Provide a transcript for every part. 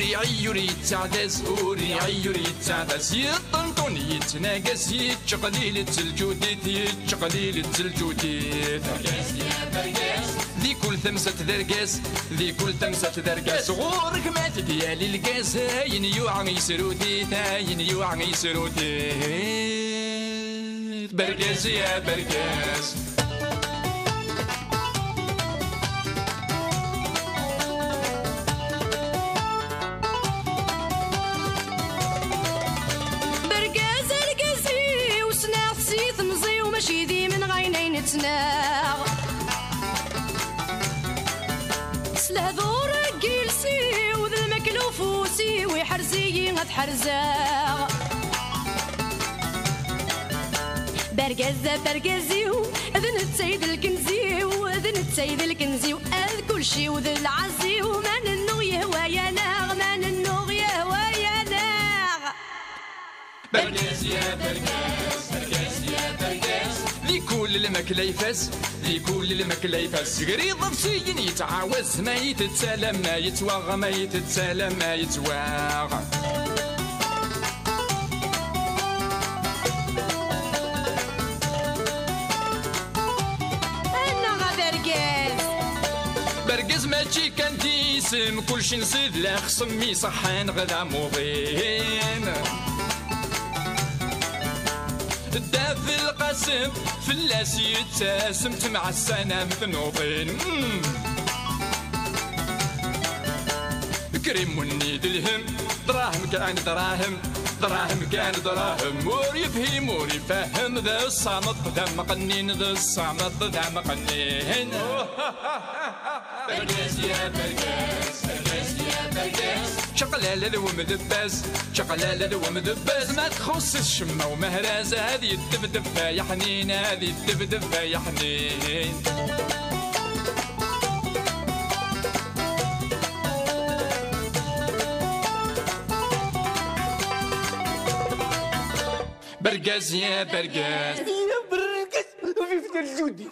وري عيوري تعدس وري عيوري تعدس يطنطون يتناقص يتشقليل التلجوديت يتشقليل التلجوديت برقاس يا برقاس ذي كل ثمسة درقاس ذي كل ثمسة درقاس غورك مات ديالي القاس هاين يوعى يسروديت هاين يوعى يسروديت برقاس يا برقاس سلهذور جيلسي وذا المكلوفوسي ويحرزي هتحرزاغ برقزة برقزيو اذن السيد الكنزيو اذن السيد الكنزيو اذ كل شي وذا العزيو من النو يهوى يا ناغ من النو يهوى يا ناغ برقاس يا برقاس برقاس يا برقاس لكل المكلا يفاس لكل المكلا يفاس قريض بسين يتعاوز ما يتتسالم ما يتواغ ما يتتسالم ما يتواغ برقز ماشي كان تيسم كلشي نصيد لا خصمي صحان غدا موضين الدافي القاسم فلاس يتساسم مع السنام ثنوطين كريم ونيد الهم دراهم كان دراهم دراهم كان دراهم مور يفهم مور يفهم ذا الصامت ذا مقنين ذا الصامت ذا مقنين برقاس يا برقاس برقاس يا برقاس شقلالة ذو مدباس شقلالة ذو مدباس ما تخص الشمة ومهرازة هذه الدبدب يا حنين هذه الدبدب يا حنين برقاس يا برقاس يا برقاس وفي فتر الجودي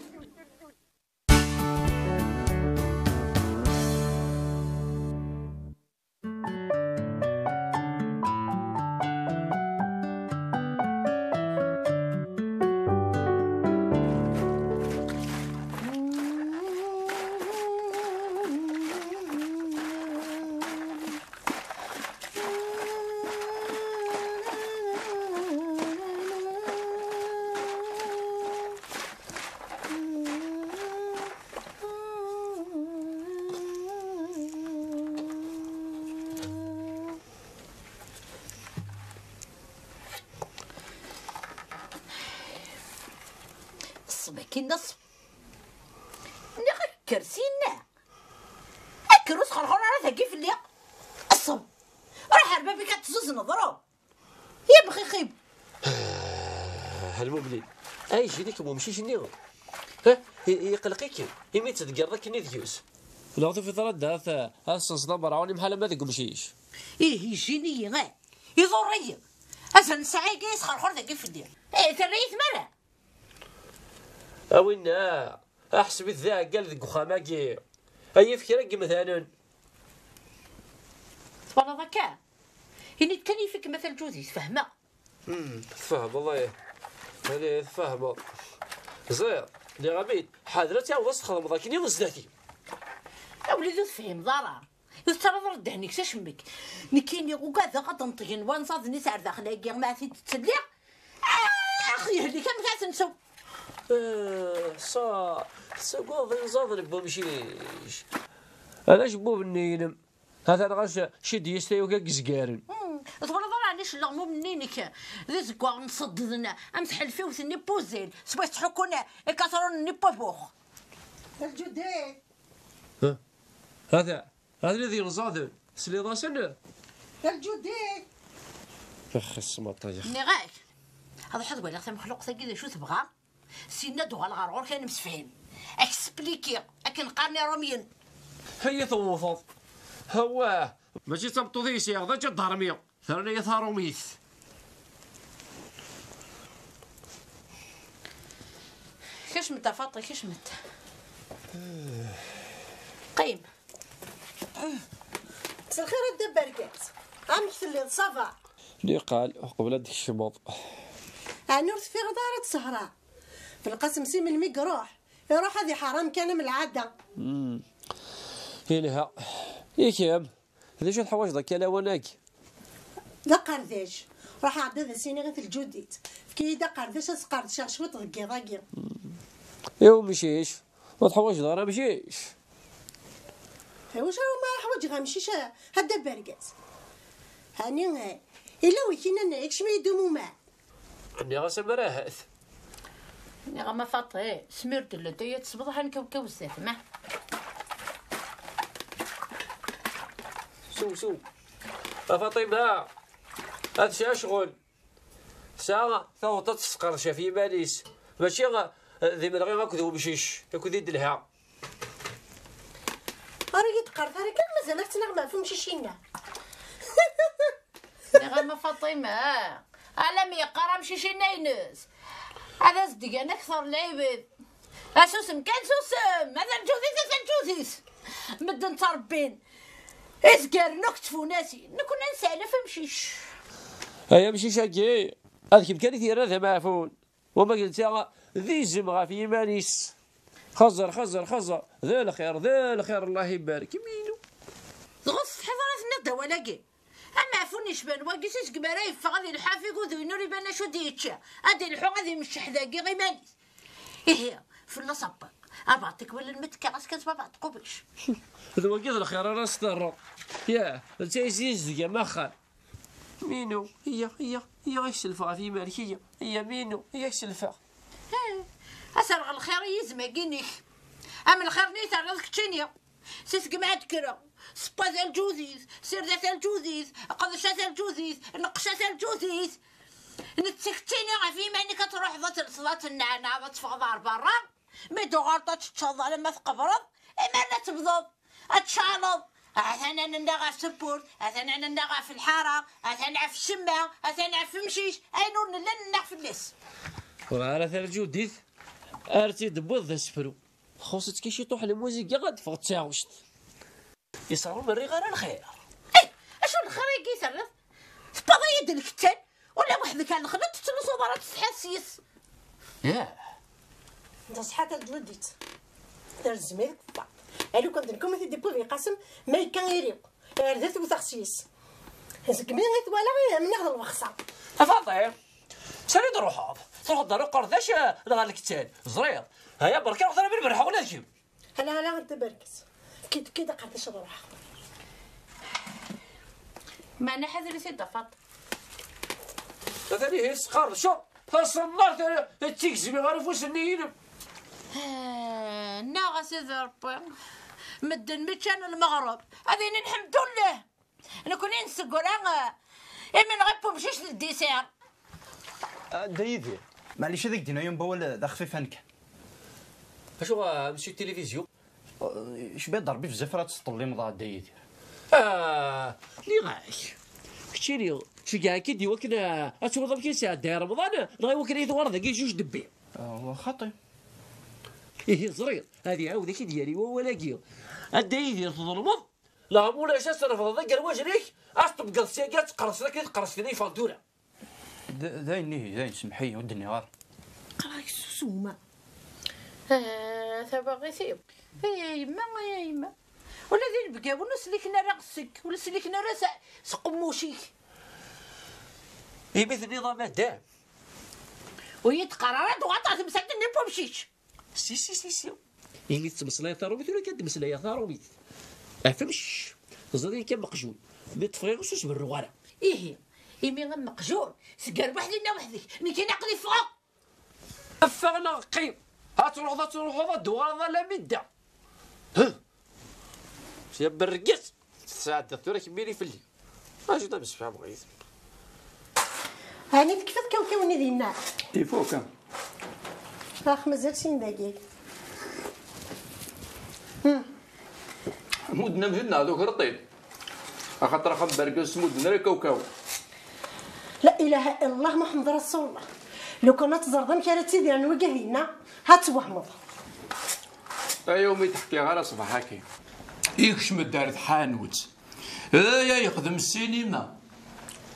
كي نصب نغ كرسينا اكروس خرخور على كيف اللي الصب راح ربابي كتزوز نظرو يا بخي خيب هالمبلي اي شي ديك ممشيش نيغو ها يقلقيك يمي تدقرك ني ديوس لو في ثلاث داث الصنصه براوني بحال ما ذاك مشيش ايه يجيني غا يضري اصلا ساعه كيس خرخور ذاك في الليل ايه تريت مرة اوينا احسب ذا قال ذك خاماكي اي فكرك مثلا تبارك ذكاء يعني كان يفك مثل جوزي تفهمه تفهم والله هذه تفهمه زير اللي غبيت حاضرتي وسط خدم ذاك ني وزداتي يا وليدي تفهم ضرر ترى رد هنيك شمك نكيني وكذا غتنطين وانصادني سعر داخل ما في تتسلع اخي هذي كم كتنسو ساقوض نزاض بمشيش انا جبوب النيلم هذا غاش شي ديستي وكا كزكارن تبارك الله علاش اللغمو منينك ذي زكوا نصددنا امسح الفيوث ني بوزين سباش تحكونا كسرون ني بوبوخ الجدي هذا الذي نزاض سلي راسنا الجدي فخس ما طيخ نغاك هذا حد ولا مخلوق ثقيل شو تبغى سينا دوغ الغرور كان مسفهم اكسبليكي اكن قارني روميين هي ثوفض هو ماشي تبطو ذي شي هذا جد هرميو ثرني يثارو ميث كاش متى فاطي كاش متى قيم مساء الخير الدا بركات. عم كثلي صافا. اللي قال قبل هذيك الشموط. نور في غدارة السهرة. في القسم سي من الميق يروح هذه حرام كان من العادة. هيلها ياك هذا شو الحوايج ذاك لا وناك. لا قرداش راح عدى ذا سيني غير الجوديت كي دا قرداش اسقردش شوط غكي ضاقي. ايوا مشيش الحوايج ذا راه مشيش. واش راهو ما حوايج غامشيش هدا بركات. هاني الا ويكينا نعيك شويه يدومو معاه. اني غا سمراهات. يا غما فاطي سميرت اللي تصبح نكوكو الزيت ما سو فاطمه هاد شي شغل ساعه ثوطت تسقرشا في باليس ماشي ذي من غير غاكدو مشيش ياكل يد لها راه يتقرض راه كان مازال تنغمى فهم شي شينا. يا غما فاطمه على مي قرا مشي شي ناينس هذا صدق اكثر لعيبه اسوسم كان سوسم هذا الجوزيس مدن تربين اسكر نكتفو ناسي نكون نسالف مشيش هيا مشيش هكي هذيك بكان يدير هذا معفون وما قلت ذي زمغه في مانيس خزر ذا الخير الله يبارك يمينو غص حضرتنا الدوالاقي اما عفوني شبان واقيسيش كبارا يفا غادي الحافي قوذو نوري بانا شو ديتشا غادي الحو غادي مش حداقي غي مانيس ايه فلا صبا ابعطيك ولا المتكا غاس ما بعطيكوش هذا واقيس الخير راه استر يا انت يزيز ما خال مينو هي غير السلفه في مالك هي مينو هي السلفه اسرع الخير يزمكينيك اما الخير نيت على الكتشينيا سيسك معاد كرا سباز الجوزيز سردات الجوزيز قضشات الجوزيز نقشات الجوزيز نتسكتيني في ماني كتروح ذات صلاة النعناع تفغضار برا ميدو غلطة تتشظى لما تقبرض اما لا تبضض اتشالض اثنا نندغى في سبورت اثنا نندغى في الحارة اثنا في الشمة اثنا في مشيش اي نور نلنح في الليس وعلى ثال جوديث ارتي دبوض ذا سفرو خصت كي شي طوح الموسيقى غاد فوق تساوشت يصارو مري غير الخير اي اشو الخير يسرف سباغي يد الكتان ولا وحدك على الخلط تتلصو برا تحسيس ياه انت صحات الجوديت دار زميلك فا الو كنت نكون في ديبو في قاسم ما كان يريق ردت وتخسيس هزك مين غيت ولا من ناخذ الوخصه افاطير سالي تروح دارو قرداش نغال الكتان زرير هيا بركي نروح نضرب البرحه ولا نجيب لا انت بركس كي قرداش نروح ما انا حذري سيدا فاط هذا هي سقر شو تصمرت تيكزمي غير فوس النيين ناغا سيدي ربي مدن ميتشان المغرب هذه نحمدو لله انا كوني نسقر من غيبو مشيش للديسير دايدي معليش هذاك دينا يوم بول دا خفيف هنك اشو مشي التلفزيون شبيه ضربي في زفرات تسطلي مضى دايدي لي غاش كتشيري شي كاع كي دي وكنا اتوضب كي ساعه داير رمضان غير وكنا يدور ذاك جوج دبي خاطي ايه زرير هذه عاودة كي ديالي ولاكي هدا يدير تظلمض لا مولا جا صرف هذاك الوجريك اطبق السياقات تقرص لك تقرص لي فالدوره داين سمحي ودني غار قراك سوما ثابا غيثيب يا يما ولا ذي البقا ولا سليكنا رقصك ولا سليكنا راسع سقموشيك هي مثل نظام الدام ويتقررت وغطات مسكت نبو مشيش سي اللي تمسلاي ثاروميت ولا كتمسلاي ثاروميت افهمش زري كان مقجول بتفريغ وسوس بالرغاره ايه يمي غير مقجول سكر وحدنا وحدك نكي نقلي فوق افغنا قيم هاتروح دوار لا مده يا برقص ساعه دكتوره كبيري في الليل اجي دابس فيها بغيت هاني كيفاش كاوني ديالنا تيفوك راح مازال سين دقيق مدنا مجدنا هذوك رطيب خاطر خا برقص مدنا راه كاوكاو لا اله الا الله محمد رسول الله لو كنا تزرضم كانت تيدير نوقهينا هاتوهمض يومي تحكي غير صباح هاكي يكش مدارت حانوت يا يخدم السينما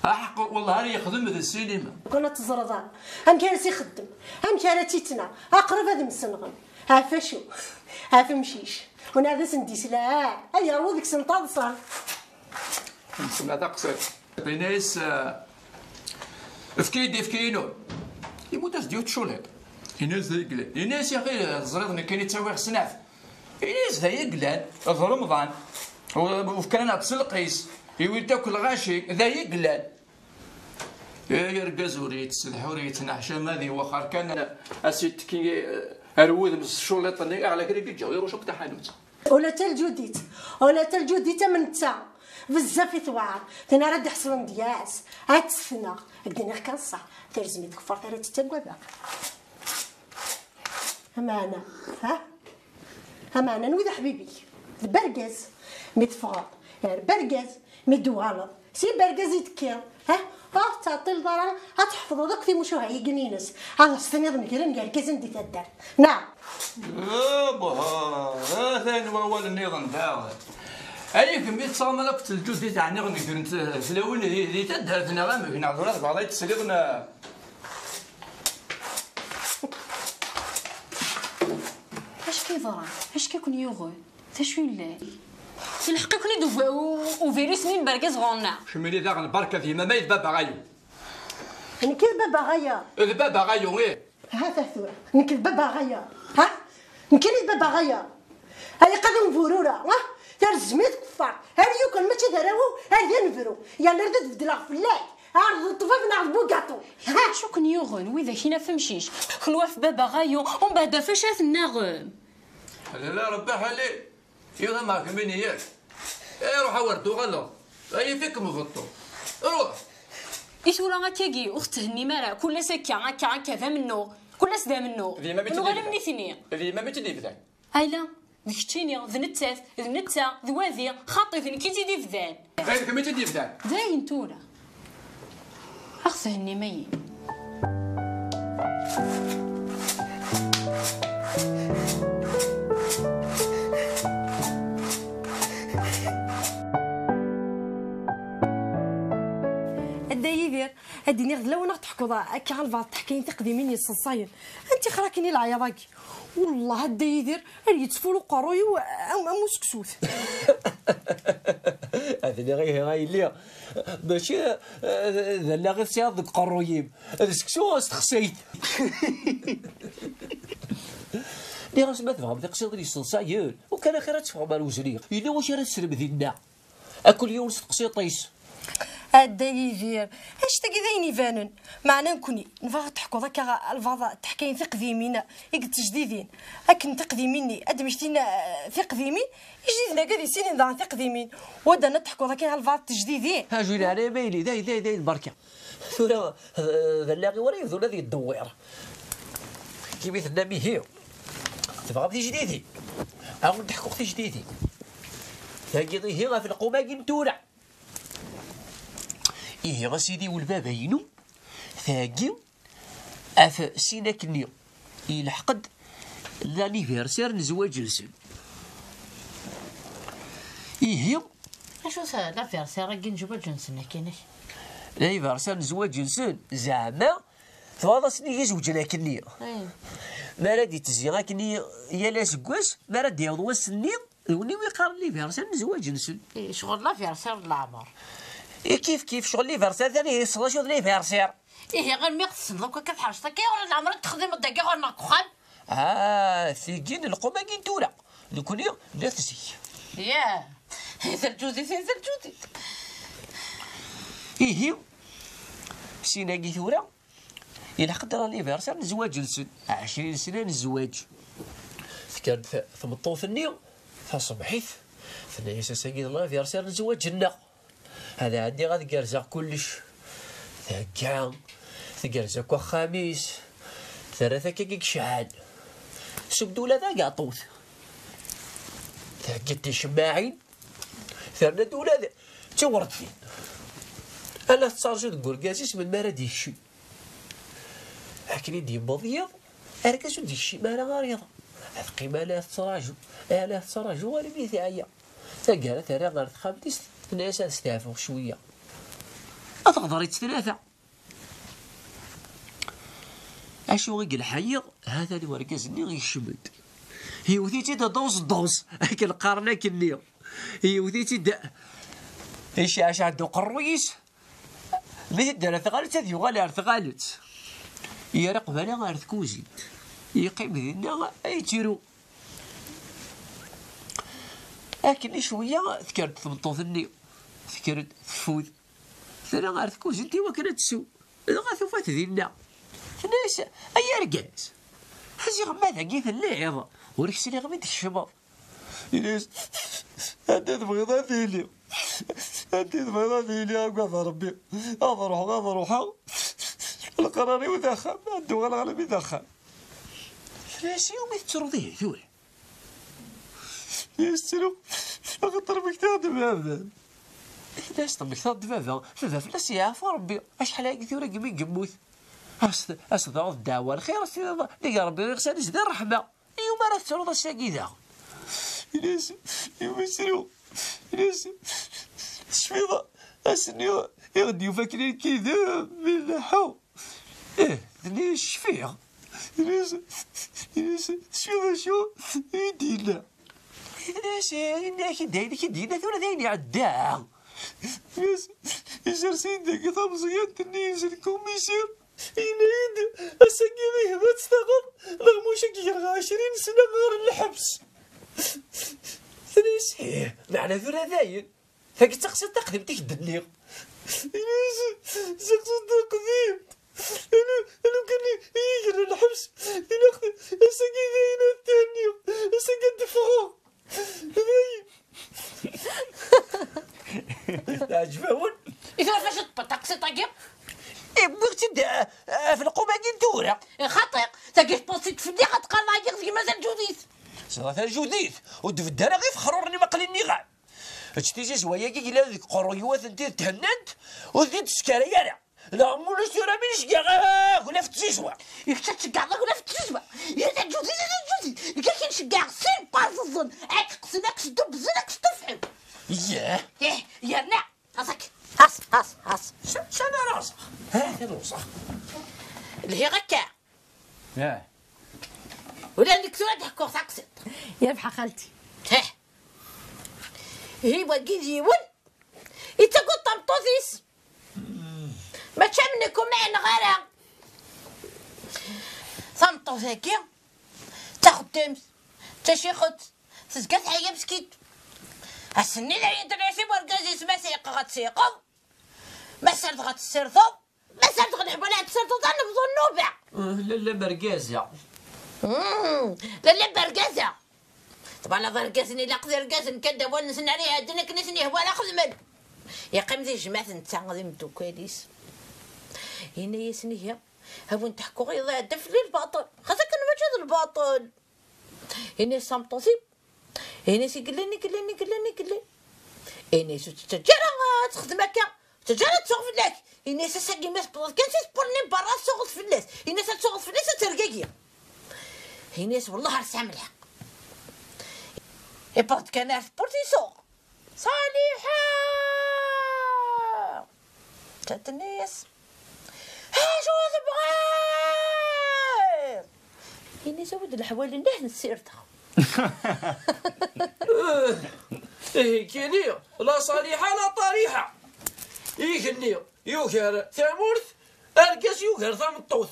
احق والله راه يخدم ذا السينما. كنا تزرضان هم كان يخدم هم كان تيتنا اقرب هذا مسنغم ها فاشو ها فمشيش وانا هذا سنديس لا هيا هو ديك سنطاد صار نسمع تقصير بيناس فكينو يموت ديو تشوليط الناس ذا يقلان الناس يا اخي زريضنا كاين يتساوي خصناف الناس ذا يقلان في رمضان وكان تسلقيس يوين تاكل غاشي ذا يقلان يا رقاز وريت الحوريت نحشا ماذي وخر كان اسيت كي اروذ من الشوليط على كريك الجو يروشوك تاع حانوت ولا تا الجوديت من تا بزاف يثوار انا راه حصل دياس هاد السنه الدنيا كنصح ترزمي تكفر ترى تتقوى همانا همانا نوذ حبيبي البرقاز متفغر البرقاز مدوالط سي برقاز يتكير تعطي الضرر تحفظوا ذاك في مشوها يقنينس هذا استني ظن كلام قال كازن دي تدار نعم بها ثاني هو النظام تاعو اي كمية صاملة في الجوز دي تاع نغني كنت فلاون دي تدار في نغام في نعذرات بعضها تسليغنا اش كيضرا اش كيكون يوغو تشوي الله الحق كوني دو وفيروس مين بركز غونا شميلي ذاك البركه في ما يدبا غايو انا كذا بابا غايا البابا غايو ايه هذا ثورة نكذب بابا غايا نكذب بابا غايا هاي قدم فورورا يا الزميت كفار هاي يوكل ما تدراو هاي نفرو يا نرد بدلا فلاك عرض الطفاف نعرض بوكاتو شو كن يوغن وإذا كينا فمشيش خلواف بابا غايو ومن بعد فشات النغم لا ربح عليه يوها معك مني ياك روح وردو غلط اي فيك مغطو روح يسولا هكاكي اخت هني مالا كل سكه هكا ذا منو كل سدا منو منو غير مني ثنيه ذي ما متدي بذاك هايلا ذيك تشيني ذنتات ذنتا ذوادي خاطي ذني كي تيدي فذان غير كمي تدي بذاك داين تولا اخت هني مي هاديني غد لو نضحكوا هكا على البعض تحكين تقديمين يصصاين انت خراكيني العياضاكي والله هدا يدير يتفولو قروي او سكسوت هذا غير ليا ماشي لا غير سياض قرويم سكسو استخسيت لي راس ما تفهم داك الشيء اللي يصصاين وكان خير تفهم الوزريه الا واش راه تسرب ذينا اكل يوم تقصي طيس هدا يدير اش تاكي يبانن معنا نكوني نفا تحكوا ذاك الفاضه تحكين في قديمين يقد تجديدين اكن تقديميني ادمشتينا في قديمين يجديدنا كذا سنين ضاع في قديمين ودنا تحكوا ذاك الفاضه تجديدين ها جوني على بالي ذا البركه ثورة ذلاغي ورا يذو الذي الدوير كي مثلنا ميهيو تبغى بدي جديدي او نضحكوا في جديدي ثاقي هي في القماقي نتورع إيه غسيدي والبابا ينو ثاقي أف سينا كنيو يلحقد لانيفيرسير نزواج لسن إيه اشو صار لافيرسير راكي نجيبو جنسنا كاينش لانيفيرسير نزواج لسن زعما ثواضا سني يزوجنا كنيو ما رادي تزي غاكني يا لا سكواس ما رادي يوضوا سني وني ويقارن ليفيرسير نزواج لسن شغل لافيرسير العمر كيف شغل ليفيرسير ثاني يصلا شغل ليفيرسير غير مي خصن دوكا كتحرش كي ولا العمر تخدم الدقيق غير ناكخان ثيقين القماقين تورا نكوني لا تزي ياه زرجوزي زرجوزي إيه سيناكي ثورا يلحق راه ليفيرسير نزواج لسن 20 سنة نزواج كانت ثمطوف النيو فصبحيت ثنايا ساكي ليفيرسير نزواج لنا هذا عندي غادي كارزاق كلش ثاكا ثقرزاك خميس ثلاثة كيك شحال سبدولا ذا قاطوث ثاكتي شماعين ثرنا دولا ذا تورد فين أنا تصارجو تقول كازيس من مراد يشي هاكني دي بضيض أركزو دي الشي مالا غريضة هذا قيمة لا تراجو لا تراجو ولا بيثايا تلقى ثرى غير تخابتيس الناس تستعفوا شويه تقدر يتثلاثه اشو غير الحيض هذا اللي وركز اللي يشمد هي وثيتي دوز هاك القرنه كني هي وثيتي ايش عاش عندو قرويس مثل دار ثقالت هذه يغالي ثقالت يرق بلا غير ثكوزي يقيم ذينا يتيرو لكن شويه ذكرت ثمنطوثني ذكرت ثفوذ ثنا غير ثكوزي انت وكانت تسو غير ثفات ذينا الناس اي رقاز حزي غماذا كيف اللعب وركسي لي غميت الشباب الناس هديت بغيضة فيلي هديت بغيضة فيلي هكذا ربي اضروح القراري ودخل عندو غلغلة يدخل فلاش يوم يترضيه ثوي يستلو اخطر بكتاب دبابة فلاش طب بكتاب دبابة فلاش يعرفو ربي اش حلاقي ثورة قمي قموث أصدقوا الدعوة الخير أصدقوا لقى ربي يغسل جدا الرحمة اليوم راه تسرد الشاقي ذا الناس يمثلوا الناس الشفيضة أسني يغديو فاكرين كذا باللحو الناس الشفيع الناس الشفيضة شو يدينا الناس كدينا ثورة ذيني عداع الناس يسر سيدك ثمزيان الناس الكوميسير ينيد أساقي ما تستغل رغم وشكي 20 سنة غير الحبس ثلاث معنا ثورة ذاين فاك تقصد تقديم تكدني تقصد تقديم أنا كان يجري الحبس أساقي ذاين الثاني أساقي الدفاع ذاين تعجبون إذا فاش تقصد تقيم بغيت تبدا في القومه ديال الدوره خطير تاكيف بوسيت في الدقيقه تقال ما يجي مازال جوديث صراحه الجوديث ودف الدار غير فخرورني ما قلني غا تشتي شويه كي لا ديك قرويوات انت تهننت وزيد السكاري لا مولا سيرا مين شكا ولا في التسيسوا يكتشكا ولا في التسيسوا يا جوديث كاين شكا سين بارزون عتقسناك شدو بزنك تفهم يا نعم هاك هاس شنو راسخ هذا راسخ اللي هي غكا ياه ولا اللي كثر تحكوا ساكسط يا بحا خالتي هي وكيدي ول يتقول طمطوزيس ما تشمنكم معنا غيرها طمطوزاكي تاخد تمس تشيخت تسقط حاجه مسكيت السنين اللي يدرسي ورقازيس ما سيق غتسيقو ما سرت غتسرثو ما سرت غنحبو لها تسرثو تنبضو النوبة لا برقازة لا برقازة طبعا لا برقازني لا قدر رقازن كدا ونسن عليها دنا كنسني هو لا خدمن يا قمزي جماعة نتا غادي مدو كواليس هنا يسني هي هاو نتحكو غير دف لي الباطل خاصك نوجد الباطل هنا سامطوسيب هنا سي قلني هنا سو تجارة تخدم هكا تجارة تسوق في اللاك هنا ساكي ماس بلاص كان سيسبورني برا تسوق في الناس هنا تسوق في الناس ترقاقية هنا والله رسام الحق يبورت كان سبورتي سوق صالحة تات الناس شو تبغي هنا زود الحوال الناس نسيرتها كيني لا صالحة لا طريحة يكني يوكر ثامورث أرقاس يوكر ثامطوث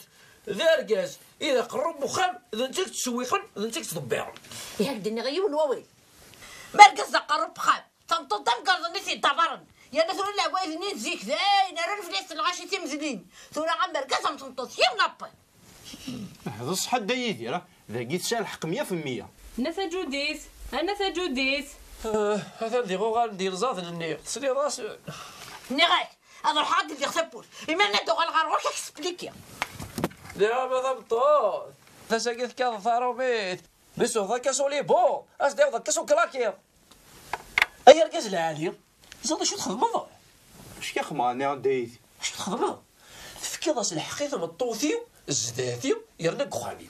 ذا أرقاس إذا قرب مخام إذا نتك تسويقن إذا نتك تضبعن ياك دني غيون واوي مرقص قرب خام ثامطوث تنقرض نسي طبرن يا نثر لا وايد نزيك ذاين راه فليس الغاشي تمزلين ثورة عم مرقص ثامطوث ينطي هذا صح دايدي راه ذاكي تسالحق 100%. نسا جوديس هذا اللي غو غندير زاد النير تسلي راس نغاي هذا الحاضر اللي خسبوش إما ندو غنغروك اكسبليكيا لا ما ضبطوش تساقيت كذا ثاروميت بسو ذاك سولي بو أصدق ذاك سو كلاكير أي ركز العالي زاد شو تخدمض اش كيخماني عندي شو تخدمض تفكر راس الحقيقة مطوثيو الزداثيو يرنق خامي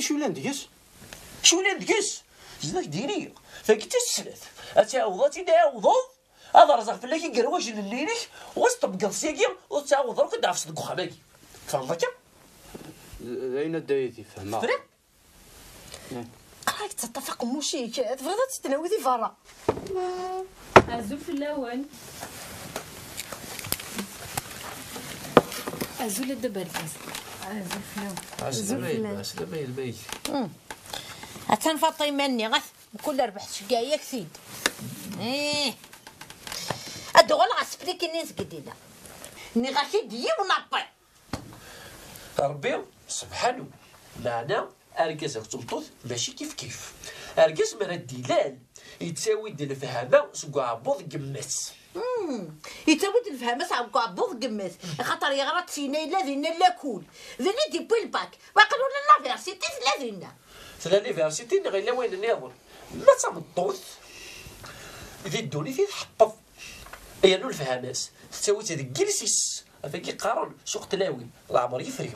شو لا ندقس شو لا ندقس زدك ديري فكي تسلث أتعوضاتي نعوضو هذا رزق في الليل قرواج لليلك وسط سيكي وتعوض روك دعف صدق خماكي فهمتك؟ أين الدايتي فهمها؟ فريق راك تتفق موشيك تفرض تتناوذي فرا عزو في اللون عزو لدبا الكاس عزو في اللون عزو في البيت هتنفطي مني غث كل ربح شقاية كثيد الدغل غسبليك الناس قدينا ني غاشي دي ونطي ربي سبحانه معنا أركز تمطوط ماشي كيف أركز مرا الدلال يتساوي الفهامة سكوا عبوض قماس يتاود الفهامة سعبكو عبوض قماس خاطر يغرط فينا الذين لا كول ذني دي بويلباك وقالوا لنا لافيرسيتي ثلاثة لافيرسيتي غير وين ناظر ما تمطوط ذي الدوني فيه تحطف أي نو الفهاماس تساوي تذي جلسيس فكي قارن سوق تلاوي العمر يفرق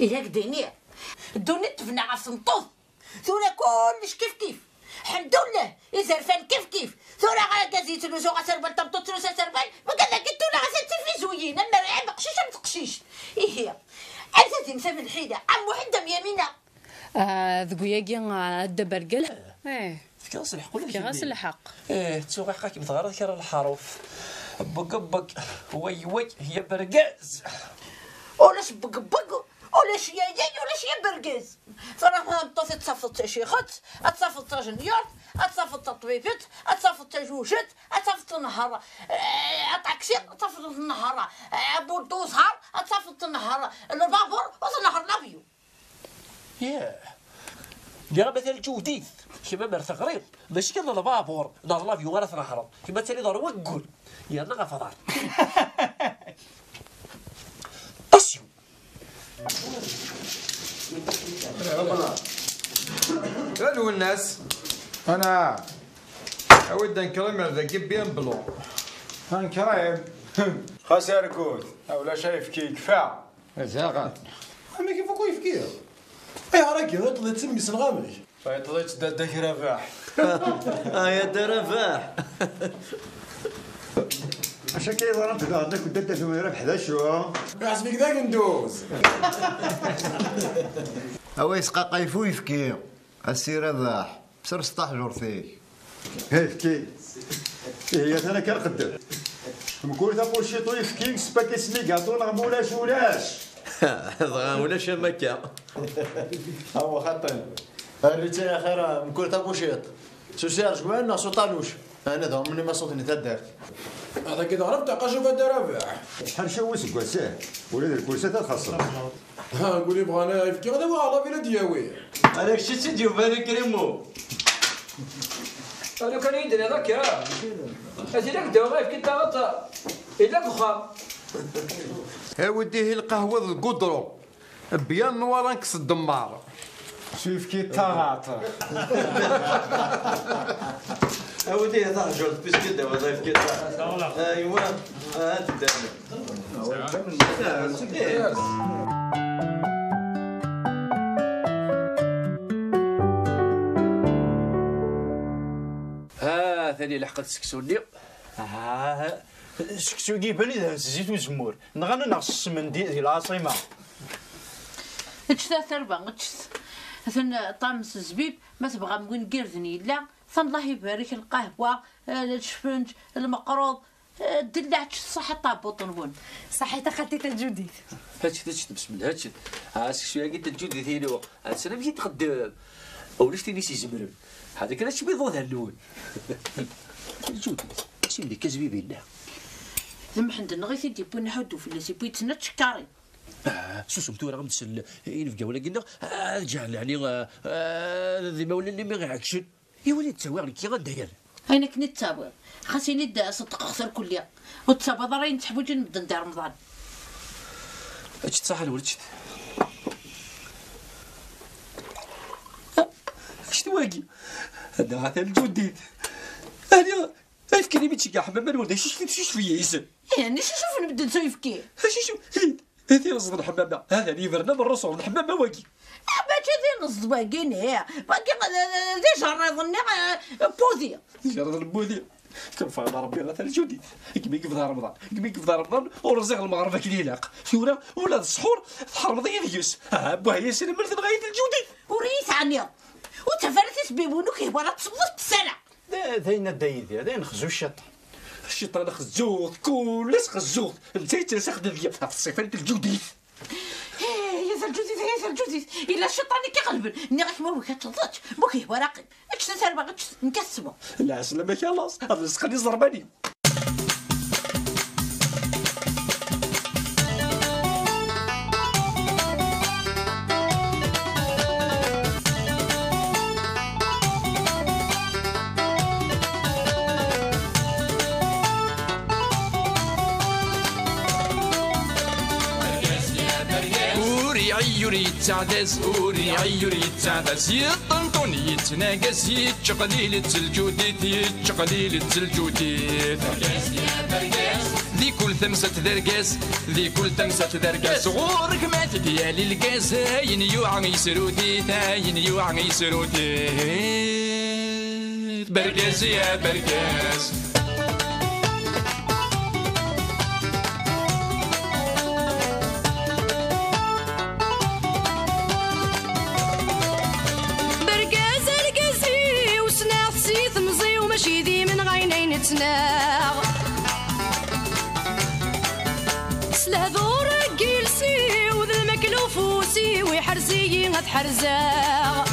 إلا كديني الدوني تفنى على سنطوط ثورة كلش كيف الحمد لله يزرفان كيف ثورة على كازيت الوزو غسربل تمطوط تلوسا سربل وقال لك انتو لا غسل في زويين اما رعي مقشيش متقشيش هي عرفتي مسافة الحيدة عم وحدة يمينة ذقوياكي الدبرقل فكي غسل الحق ولا كي غسل الحق تسوق حقاكي متغرد كرا الحروف بق وي هي برقاز ولاش بق ولاش يا ولاش يا برقاز فراه مطوث تصفط شيخات تصفط جنيات تصفط طبيبات تصفط جوجات تصفط النهار طاكسي تصفط النهار بولدوزر تصفط النهار البابور والنهار لافيو يا مثل جوديث كيما مرث غريب ماشي كان البابور نهار لافيو ولا نهار كيما تالي دار وقول يا نغا فضار اسيو الو الناس انا اود نكرم ذاك بيان بلو هنكريم خسر كوت اولا شايف كي كفا زاغا ما كيف كويف كيف اي راكي طلعت تسمي سنغامك طلعت داك رفاح يا درفاح عشان كي ضربت هذاك ودات ثم ربح ذا شو حسبك ذاك ندوز اويس قاقيفو يفكي السير رباح بسر 16 جور فيك هيفكي هي انا كنقدر نقول تا بوشيطو يفكي سباكي سمي كاطو نغمولاش ولاش مكة هو خطر الرجال يا خير نقول تا بوشيط سو سير جوان سو طالوش انا ذا مني ما صوتني تدارت هذا كي ضربت قاشو فدا رباح شحال شوس كواساه ولاد الكوسه تخسر ها نقول يبغى انا يفكي هذا هو على بلاد دياوي هذاك شي تديو بالك كريمو انا كان يدري هذاك يا هذيك دابا يفكي تا الا كخا ها ودي هي القهوه القدرو بيان نوار نكس الدمار شوف كي طاغات اودي هذا جولد بيس كده وظيف كده ايوا هات ثاني لحقت سكسوني سكسو كيبان لي زيت وزمور نغنى نغص من دي العاصمه اتشتا ثربا ثن طامس الزبيب ما تبغى مكون قرذني لا الله يبارك القهوه الشفنج المقروض دلعت الصحه طابوط نبون صحيت خديت الجديد هاتشي بسم الله هاتشي عاسك شويه قلت الجودي ثينو انا مشيت تخدم وليش تيني سي زمرم هذا كان شي بيض هذا اللون الجودي شي اللي كزبي بينا ذم حند نغيث يدي بون نحدو في اللي سيبوي تنتشكاري سوسم تورا غمسل ينفقا ولا قلنا رجع يعني ذي مولا اللي ما غاكشن يا وليد تساوي لك كي غندير انا كنت نتساوي خاصني ندا صدق خسر كليا وتسابا ضرين تحبوا جن نبدا ندير رمضان اش تصح الولد اش تواقي هذا هذا الجديد هذا يفكرني بتشكا حمام الولد شوف فيا يسن يعني شوف نبدا نسوي فكي شوف هذه رصد الحمامه هذا اللي يفرنا من الرسول الحمامه واقي ماشي ذي الزواقين باقي ذي جرضني بوذي جرد البوذي كنفهم ربي غير الجديد كمي كيبدا رمضان ورزق المغرب كيلاق شورا ولا السحور تحرمضي ديوس بوها ياسين مرت لغايه الجديد وريس عني وتفرتس بيبونو كيبغى تصبط السنه ذاين الدايد هذا نخزو الشيطان خزوط كلش خزوط انت تسخد ديال الصفه الجديد يا الجديد الا الشيطان كيغلبن ني غير ما كتلطش بوكي وراقي اش تسال باغي نكسبو لا سلامة خلاص هذا الرزق زرباني يريد تعدس أوري يريد تعدس يطنطن يتناقص يتشقليل التلجوديت يتشقليل التلجوديت ذي كل ثمسة درقاس ذي كل ثمسة درقاس غورك ما تديالي القاس هاين يوعى يسروديت هاين يوعى يسروديت برقاس يا برقاس نتناغ سلهذور جيلسي وذا المكلوفوسي ويحرزي غتحرزاغ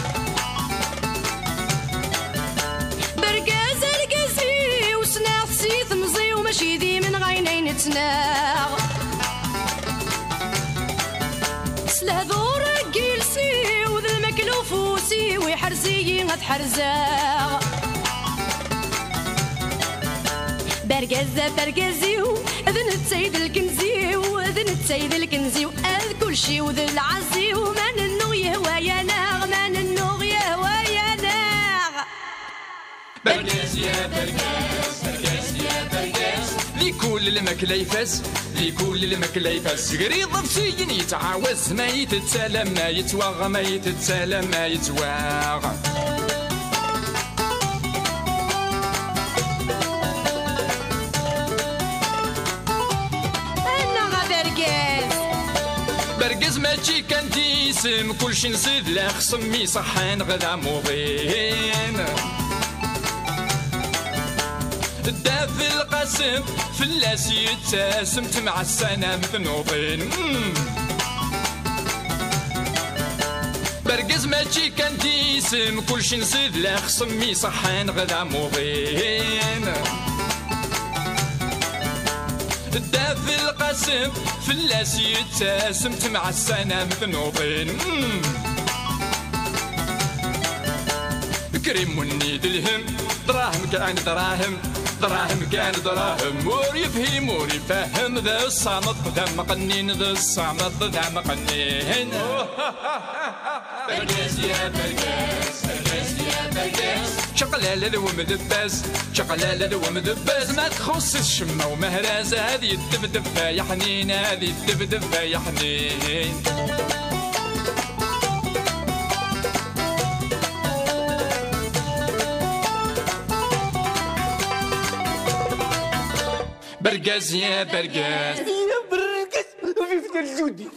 برقاز القزي وسناغ سيث مزي وماشي ذي من غيني نتناغ سلهذور جيلسي وذا المكلوفوسي ويحرزي غتحرزاغ برقزيو اذن السيد الكنزيو اذن السيد الكنزيو اذ كل شي وذ العزيو من النو يهوى يا ناغ من النو يهوى يا ناغ برقاز يا برقاز برقاز يا برقاز لكل المكلا يفاز لكل المكلا يفاز قريض بسين يتعاوز ما يتسالم ما يتواغ ما يتسالم ما يتواغ برقز ماشي كان تيسم كلشي نزيد لا خصمي صحان غدا موضين الداف القاسم فلاس يتساسم مع السنام ثنوضين برقز ماشي كان تيسم كلشي نزيد لا خصمي صحان غدا موضين الداف القاسم فلاس يتساسم مع السنام ثنوضين كريم ونيد الهم دراهم كان دراهم دراهم كان دراهم مور يفهم مور يفهم ذا الصامت ذا مقنين ذا الصامت ذا مقنين برقاس يا برقاس برقاس يا برقاس شقلالة ذو مدباز شقلالة ذو مدباز ما تخص الشمة ومهراز هذه الدبدب يا حنين هذه الدبدب يا حنين برقاس يا برقاس يا برقاس وفي الجودي